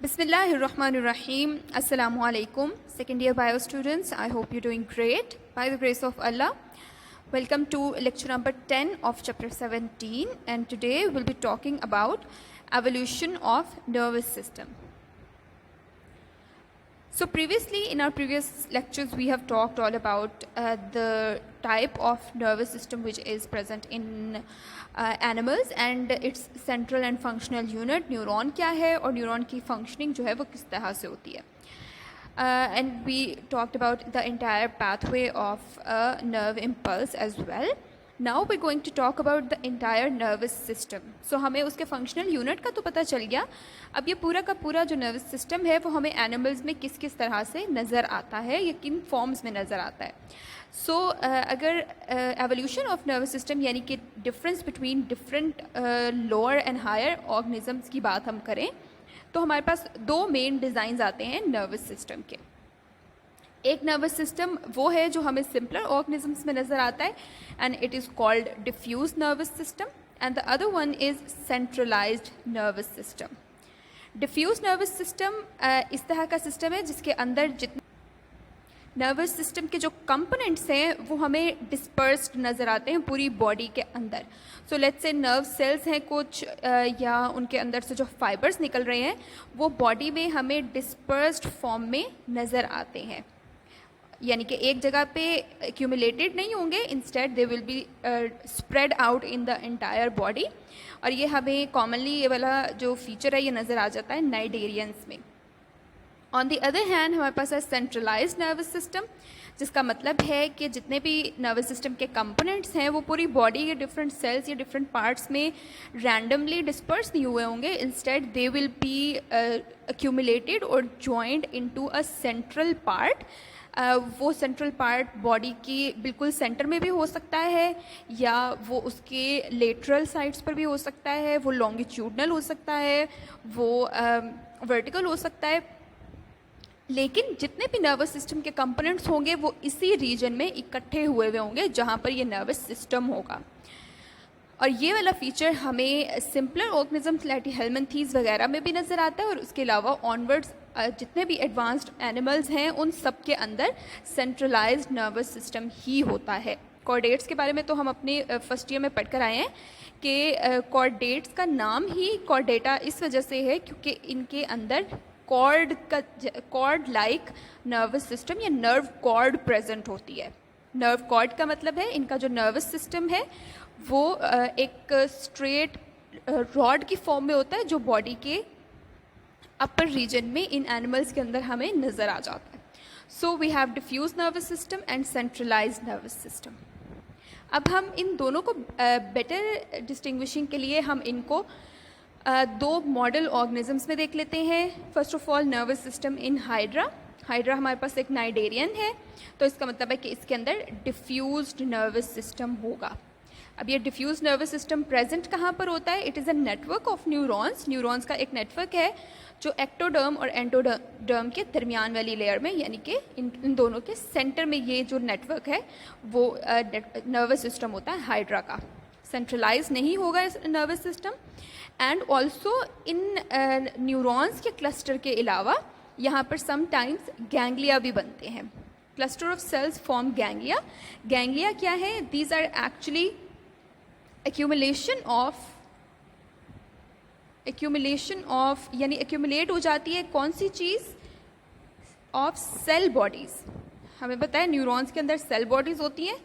Bismillahirrahmanirrahim. Assalamu alaikum. Second year bio students, I hope you're doing great. By the grace of Allah, welcome to lecture number 10 of chapter 17, and today we'll be talking about evolution of nervous system. So previously, in our previous lectures, we have talked all about the type of nervous system which is present in animals and its central and functional unit, neuron क्या है और neuron की functioning जो है वो किस तरह से होती है. And we talked about the entire pathway of a nerve impulse as well. Now we're going to talk about the entire nervous system. So हमें उसके functional unit का तो पता चल गया. अब ये पूरा का पूरा जो nervous system है वो हमें animals में किस किस तरह से नज़र आता है या किन forms में नज़र आता है. So अगर evolution of nervous system यानी कि difference between different lower and higher organisms की बात हम करें तो हमारे पास दो main designs आते हैं nervous system के. एक नर्वस सिस्टम वो है जो हमें सिंपलर ऑर्गेनिजम्स में नज़र आता है and it is called diffuse nervous system and the other one is centralised nervous system. Diffuse nervous system इस तरह का सिस्टम है जिसके अंदर जितने नर्वस सिस्टम के जो कंपोनेंट्स हैं वो हमें डिस्पर्स्ड नज़र आते हैं पूरी बॉडी के अंदर. So let's say nerve cells हैं कुछ या उनके अंदर से जो फाइबर्स निकल रहे हैं वो बॉडी में हमें डिस्पर्स्ड फॉर्म में नज़र आते हैं, यानी कि एक जगह पे एक्यूमुलेटेड नहीं होंगे, instead they will be spread out in the entire body. और ये हमें कॉमनली ये वाला जो फीचर है ये नज़र आ जाता है नाइडेरियंस में. ऑन द अदर हैंड हमारे पास है सेंट्रलाइज्ड नर्वस सिस्टम, जिसका मतलब है कि जितने भी नर्वस सिस्टम के कंपोनेंट्स हैं वो पूरी बॉडी के डिफरेंट सेल्स या डिफरेंट पार्ट्स में रैंडमली डिस्पर्स नहीं हुए होंगे, instead they will be accumulated और joined into a central part. वो सेंट्रल पार्ट बॉडी की बिल्कुल सेंटर में भी हो सकता है या वो उसके लेटरल साइड्स पर भी हो सकता है, वो लॉन्गिट्यूडनल हो सकता है, वो वर्टिकल हो सकता है. लेकिन जितने भी नर्वस सिस्टम के कंपोनेंट्स होंगे वो इसी रीजन में इकट्ठे हुए हुए होंगे जहाँ पर ये नर्वस सिस्टम होगा. और ये वाला फीचर हमें सिंपलर ऑर्गेनिजम्स लैटिहेल्मिन्थीज़ वगैरह में भी नज़र आता है और उसके अलावा ऑनवर्ड्स जितने भी एडवांस्ड एनिमल्स हैं उन सब के अंदर सेंट्रलाइज्ड नर्वस सिस्टम ही होता है. कॉर्डेट्स के बारे में तो हम अपने फर्स्ट ईयर में पढ़ कर आए हैं कि कॉर्डेट्स का नाम ही कॉर्डेटा इस वजह से है क्योंकि इनके अंदर कॉर्ड लाइक नर्वस सिस्टम या नर्व कॉर्ड प्रेजेंट होती है. नर्व कॉर्ड का मतलब है इनका जो नर्वस सिस्टम है वो एक स्ट्रेट रॉड की फॉर्म में होता है जो बॉडी के अपर रीजन में इन एनिमल्स के अंदर हमें नज़र आ जाता है. So we have diffuse nervous system and centralised nervous system. अब हम इन दोनों को बेटर डिस्टिंग्विशिंग के लिए हम इनको दो मॉडल ऑर्गेनिजम्स में देख लेते हैं. First of all nervous system in hydra. Hydra हमारे पास एक नाइडेरियन है तो इसका मतलब है कि इसके अंदर डिफ्यूज्ड नर्वस सिस्टम होगा. अब ये डिफ्यूज नर्वस सिस्टम प्रेजेंट कहाँ पर होता है? It is a network of neurons. Neurons का एक नेटवर्क है जो एक्टोडर्म और एंडोडर्म के दरमियान वाली लेयर में, यानी कि इन दोनों के सेंटर में ये जो नेटवर्क है वो नर्वस सिस्टम होता है हाइड्रा का. सेंट्रलाइज नहीं होगा इस नर्वस सिस्टम. एंड ऑल्सो इन न्यूरॉन्स के क्लस्टर के अलावा यहाँ पर समटाइम्स गैंग्लिया भी बनते हैं. Cluster of cells form ganglia. Ganglia क्या है? These are actually accumulation of यानी एक्यूमुलेट हो जाती है कौन सी चीज़? Of cell bodies. हमें पता है न्यूरॉन्स के अंदर सेल बॉडीज़ होती हैं.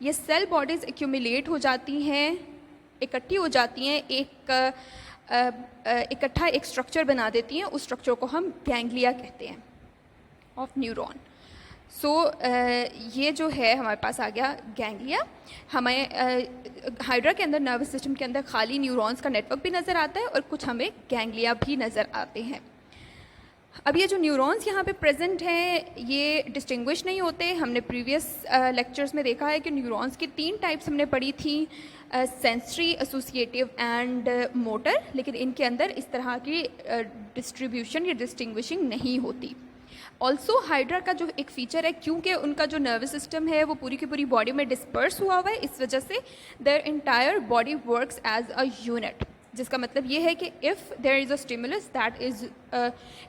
ये सेल बॉडीज़ एक्यूमुलेट हो जाती हैं, इकट्ठी हो जाती हैं, इकट्ठा एक स्ट्रक्चर बना देती हैं. उस स्ट्रक्चर को हम गैंग्लिया कहते हैं ऑफ न्यूरॉन. सो ये जो है हमारे पास आ गया गैंग्लिया. हमें हाइड्रा के अंदर नर्वस सिस्टम के अंदर खाली न्यूरॉन्स का नेटवर्क भी नज़र आता है और कुछ हमें गैंग्लिया भी नज़र आते हैं. अब ये जो न्यूरॉन्स यहाँ पे प्रेजेंट हैं ये डिस्टिंग्विश नहीं होते. हमने प्रीवियस लेक्चर्स में देखा है कि न्यूरॉन्स की 3 टाइप्स हमने पढ़ी थी, सेंसरी, एसोसिएटिव एंड मोटर. लेकिन इनके अंदर इस तरह की डिस्ट्रीब्यूशन या डिस्टिंग्विशिंग नहीं होती. ऑल्सो हाइड्रा का जो एक फीचर है, क्योंकि उनका जो नर्वस सिस्टम है वो पूरी की पूरी बॉडी में डिस्पर्स हुआ हुआ है, इस वजह से their entire body works as a unit. जिसका मतलब ये है कि if there is a stimulus that is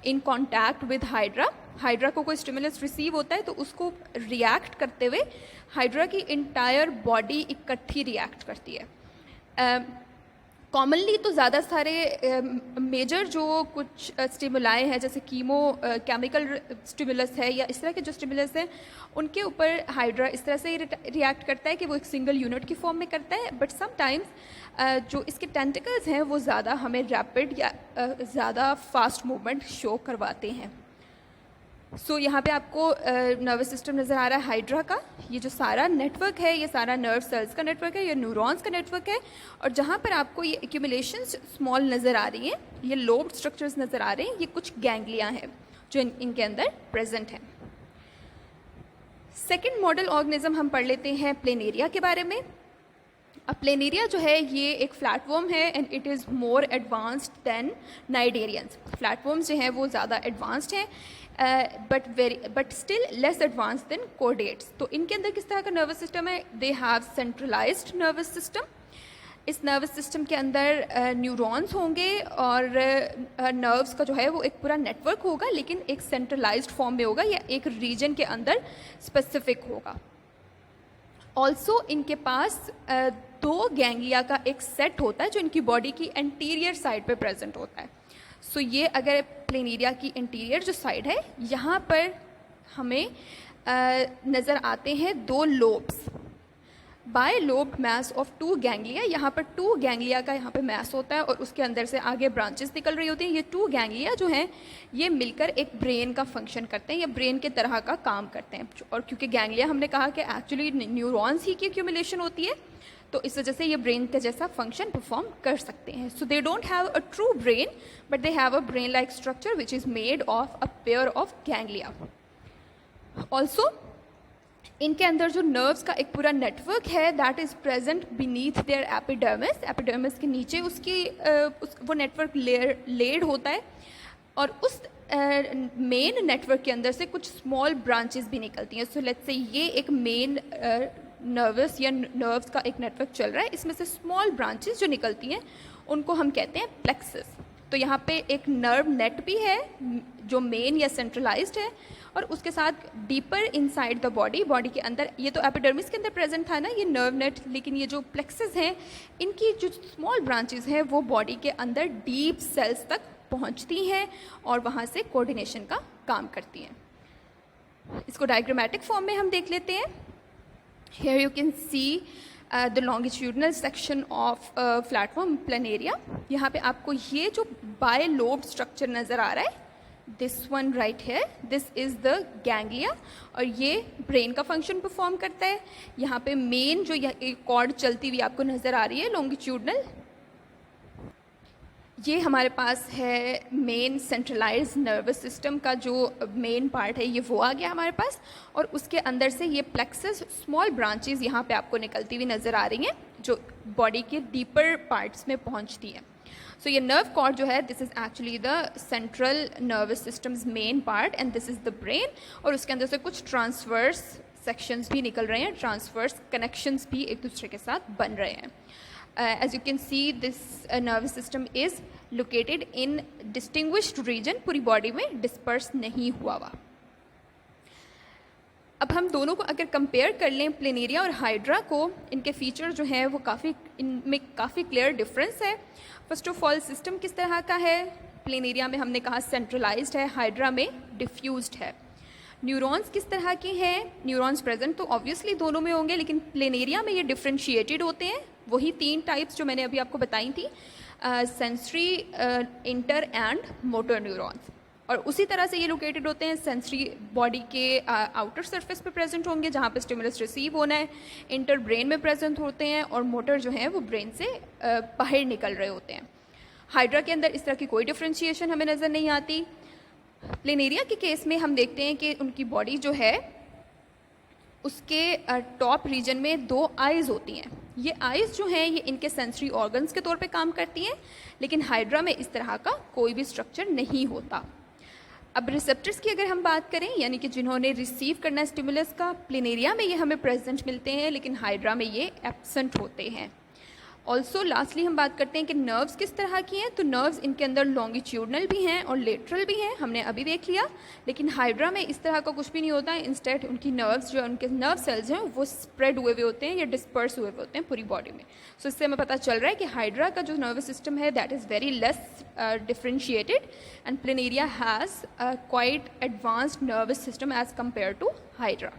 in contact with Hydra, Hydra को कोई स्टिमुलस रिसीव होता है तो उसको रिएक्ट करते हुए हाइड्रा की इंटायर बॉडी इकट्ठी रिएक्ट करती है। कॉमनली तो ज़्यादा सारे मेजर जो कुछ स्टिमुलाई हैं जैसे कीमो केमिकल स्टिमुलस है या इस तरह के जो स्टिमुलस हैं उनके ऊपर हाइड्रा इस तरह से रिएक्ट करता है कि वो एक सिंगल यूनिट की फॉर्म में करता है, बट समटाइम्स जो इसके टेंटिकल्स हैं वो ज़्यादा हमें रैपिड या ज़्यादा फास्ट मूवमेंट शो करवाते हैं। सो यहाँ पे आपको नर्वस सिस्टम नज़र आ रहा है हाइड्रा का। ये जो सारा नेटवर्क है ये सारा नर्व सेल्स का नेटवर्क है, ये न्यूरॉन्स का नेटवर्क है, और जहाँ पर आपको ये एक्यूमुलेशंस स्मॉल नज़र आ रही हैं, ये लोब्ड स्ट्रक्चर्स नज़र आ रहे हैं, ये कुछ गैंग्लिया हैं जो इनके अंदर प्रेजेंट हैं। सेकेंड मॉडल ऑर्गेनिज्म हम पढ़ लेते हैं प्लेनेरिया के बारे में। अब प्लेनेरिया जो है ये एक फ्लैटवर्म है and it is more advanced than cnidarians. Flatworms जो हैं वो ज़्यादा एडवांस्ड हैं but still less advance then chordates. तो इनके अंदर किस तरह का नर्वस सिस्टम है? They have centralised nervous system. इस नर्वस सिस्टम के अंदर न्यूरॉन्स होंगे और नर्व्स का जो है वो एक पूरा नेटवर्क होगा, लेकिन एक सेंट्रलाइज्ड फॉर्म में होगा या एक रीजन के अंदर स्पेसिफिक होगा। ऑल्सो इनके पास दो गैंग्लिया का एक सेट होता है जो इनकी बॉडी की एंटीरियर साइड पे प्रेजेंट होता है। सो ये अगर प्लेनेरिया की इंटीरियर जो साइड है यहाँ पर हमें नज़र आते हैं दो lobes, bilobed mass of two ganglia. यहाँ पर टू गैंग्लिया का यहाँ पे मैस होता है और उसके अंदर से आगे ब्रांचेस निकल रही होती हैं। ये टू गैंग्लिया जो हैं ये मिलकर एक ब्रेन का फंक्शन करते हैं या ब्रेन के तरह का काम करते हैं। और क्योंकि गैंग्लिया हमने कहा कि एक्चुअली न्यूरॉन्स ही की एक्यूमुलेशन होती है तो इस वजह से ये ब्रेन के जैसा फंक्शन परफॉर्म कर सकते हैं। So they don't have a true brain but they have a brain like structure which is made of a pair of ganglia. Also इनके अंदर जो नर्व्स का एक पूरा नेटवर्क है that is present beneath their epidermis. Epidermis के नीचे वो नेटवर्क लेड होता है और उस मेन नेटवर्क के अंदर से कुछ स्मॉल ब्रांचेस भी निकलती हैं। सो लेट्स से ये एक मेन नर्वस या नर्व्स का एक नेटवर्क चल रहा है, इसमें से स्मॉल ब्रांचेस जो निकलती हैं उनको हम कहते हैं प्लेक्सस। तो यहाँ पे एक नर्व नेट भी है जो मेन या सेंट्रलाइज्ड है और उसके साथ डीपर इनसाइड द बॉडी के अंदर, ये तो एपिडर्मिस के अंदर प्रेजेंट था ना ये नर्व नेट, लेकिन ये जो प्लेक्सस हैं इनकी जो स्मॉल ब्रांचेस हैं वो बॉडी के अंदर डीप सेल्स तक पहुँचती हैं और वहाँ से कोऑर्डिनेशन का काम करती हैं। इसको डायग्रामेटिक फॉर्म में हम देख लेते हैं। Here you can see the longitudinal section of flatworm planaria. यहाँ पे आपको ये जो बायलोब्ड स्ट्रक्चर नज़र आ रहा है, दिस वन राइट है, दिस इज़ द गैंग्लिया और ये ब्रेन का फंक्शन परफॉर्म करता है। यहाँ पे मेन जो एक कॉर्ड चलती हुई आपको नज़र आ रही है लॉन्गिट्यूडनल, ये हमारे पास है मेन सेंट्रलाइज नर्वस सिस्टम का जो मेन पार्ट है, ये वो आ गया हमारे पास और उसके अंदर से ये प्लेक्सस स्मॉल ब्रांचेस यहाँ पे आपको निकलती हुई नज़र आ रही हैं जो बॉडी के डीपर पार्ट्स में पहुँचती हैं। सो ये नर्व कॉर्ड जो है this is actually the central nervous systems main part and this is the brain और उसके अंदर से कुछ ट्रांसवर्स सेक्शंस भी निकल रहे हैं, ट्रांसवर्स कनेक्शंस भी एक दूसरे के साथ बन रहे हैं। As you can see this nervous system is located in distinguished region, पूरी बॉडी में डिस्पर्स नहीं हुआ हुआ। अब हम दोनों को अगर कंपेयर कर लें प्लेनेरिया और हाइड्रा को, इनके फीचर जो हैं वो इनमें काफ़ी क्लियर डिफरेंस है। फर्स्ट ऑफ ऑल सिस्टम किस तरह का है, प्लेनेरिया में हमने कहा सेंट्रलाइज्ड है, हाइड्रा में डिफ्यूज्ड है। न्यूरॉन्स किस तरह के हैं, न्यूरॉन्स प्रेजेंट तो ऑब्वियसली दोनों में होंगे लेकिन प्लेनेरिया में ये डिफ्रेंशिएटेड होते हैं, वही तीन टाइप्स जो मैंने अभी आपको बताई थी, sensory, inter and motor neurons. और उसी तरह से ये लोकेटेड होते हैं, सेंसरी बॉडी के आउटर सरफेस पे प्रेजेंट होंगे जहाँ पे स्टिमुलस रिसीव होना है, इंटर ब्रेन में प्रेजेंट होते हैं और मोटर जो है वो ब्रेन से बाहर निकल रहे होते हैं। हाइड्रा के अंदर इस तरह की कोई डिफ्रेंशिएशन हमें नज़र नहीं आती। प्लेनेरिया के केस में हम देखते हैं कि उनकी बॉडी जो है उसके टॉप रीजन में दो आइज़ होती हैं। ये आइज़ जो हैं ये इनके सेंसरी ऑर्गन्स के तौर पे काम करती हैं, लेकिन हाइड्रा में इस तरह का कोई भी स्ट्रक्चर नहीं होता। अब रिसेप्टर्स की अगर हम बात करें, यानी कि जिन्होंने रिसीव करना है स्टिमुलस का, प्लेनेरिया में ये हमें प्रेजेंट मिलते हैं लेकिन हाइड्रा में ये एब्सेंट होते हैं। ऑल्सो लास्टली हम बात करते हैं कि नर्व्स किस तरह की हैं. तो नर्व्स इनके अंदर लॉन्गिट्यूडनल भी हैं और लेटरल भी हैं, हमने अभी देख लिया. लेकिन हाइड्रा में इस तरह का कुछ भी नहीं होता है. इंस्टेड उनकी नर्व्स जो उनके नर्व सेल्स हैं वो स्प्रेड हुए हुए होते हैं या डिस्पर्स हुए हुए होते हैं पूरी बॉडी में. सो इससे हमें पता चल रहा है कि हाइड्रा का जो नर्वस सिस्टम है that is very less differentiated and Planaria has quite advanced nervous system as compare to Hydra.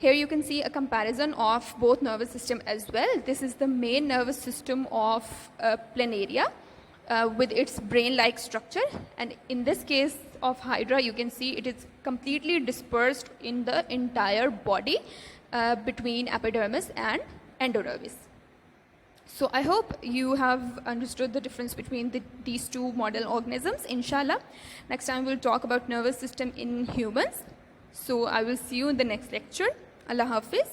Here you can see a comparison of both nervous system as well. This is the main nervous system of planaria with its brain-like structure, and in this case of hydra you can see it is completely dispersed in the entire body between epidermis and endodermis. So I hope you have understood the difference between these two model organisms. Inshallah, next time we'll talk about nervous system in humans. So I will see you in the next lecture. Allah Hafiz.